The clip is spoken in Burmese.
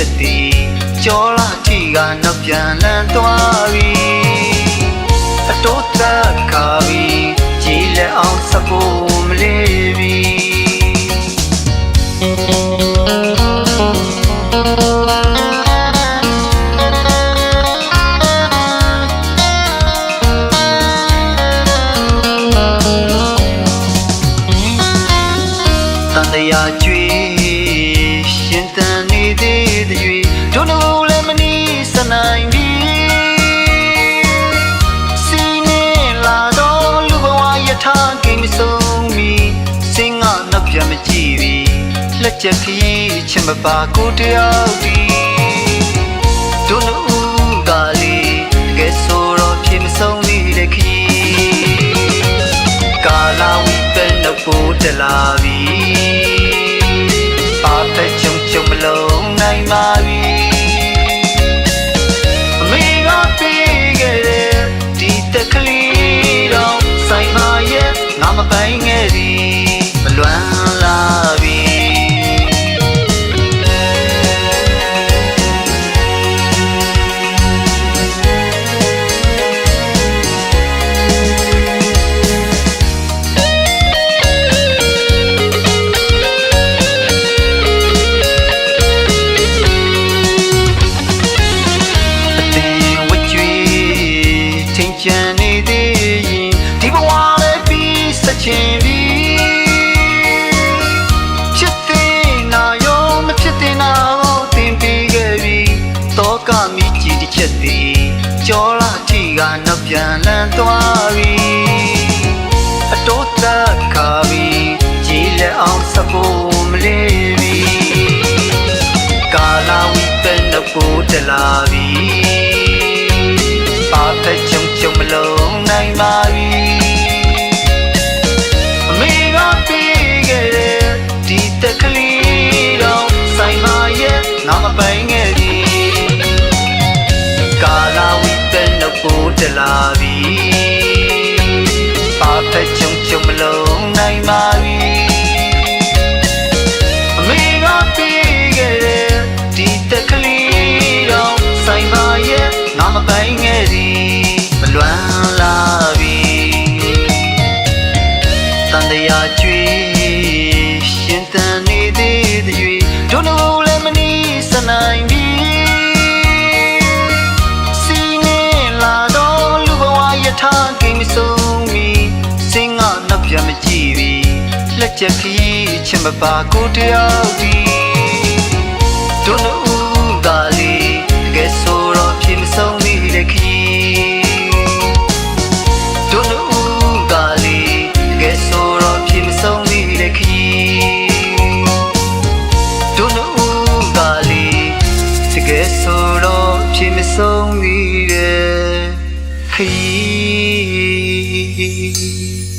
ချက်သည်ကြောလာထီကနောက်ပြန်လန်းသွားပြီအတိုးသက်ခါပြီကြည်လက်အောင်စဖို့မလေးပြီတရားကျွေးရှင်တန်နေသေးတဲ့ရွေတို့တို့လည်းမနီးစနိုင်ပြီစီနေလာတော့လူဘဝယထာကိမဆုံးမီစင်ငါနောက်ပြန်မကြည့်ပြီလက်ချက်ခရီးချင်မပါကိုတယောက်ဒီတို့တို့ကလေးတကယ်ဆိုတော့ဖြစ်မဆုံးနေတဲ့ခရီးကာလာဝိပန်တော့ပို့တလာပြီကြုံမလုံးနိုင်ပါပြီအမေကပေးခဲ့တဲ့ဒီတက်ကလေးတော့ဆိုင်မရဲ့ငါမပိုင်ခဲ့သည်မလွမ်းလာပြီကျန်နေသေးရင်ဒီဘဝလည်းပြီးစချင်ပြီဖြစ်တဲ့နာရောမဖြစ်တဲ့နာကိုသင်ပေးခဲ့ပြီတောကမိကြီးတစ်ချက်သည်ကြောလာထီကနောက်ပြန်လန်းသွားပြီအတိုးသက်ခါပြီကြည်လက်အောင်စဖို့မလေးပြီကာလာဝိပန်တော့ပို့တလာပြီကြုံမလုံးနိုင်ပါပြီအမေကပေးခဲ့တဲ့ဒီတက်ကလေးတော့ဆိုင်မရဲ့ငါမပိုင်ခဲ့သည်ကာလာဝိပန်တော့ပို့တလာပြီပါဖက်ကြုံမလုံးနိုင်ပါပြီအမေကပေးခဲ့တဲ့ဒီတက်ကလေးတော့ဆိုင်မရဲ့ငါမပိုင်ခဲ့သည်မလွမ်းလာပြီတန်တရားကျွေးရှင်တန်နေသေးတဲ့ရွေတို့တို့လည်းမနီးစနိုင်ပြီစီနေလာတော့လူဘဝယထာကိမဆုံးမီစင်ငါနောက်ပြန်မကြည့်ပြီလက်ချက်ခရီးချင်မပါကိုတယောက်ဒီတို့တို့ကလေးတကယ်ဆိုတော့ဖြစ်မဆုံးနေတဲ့ခရီးဆုံးနေတဲ့ခရီးတို့တို့ကလေးတကယ်ဆိုတော့ဖြစ်မဆုံးနေတဲ့ခရီး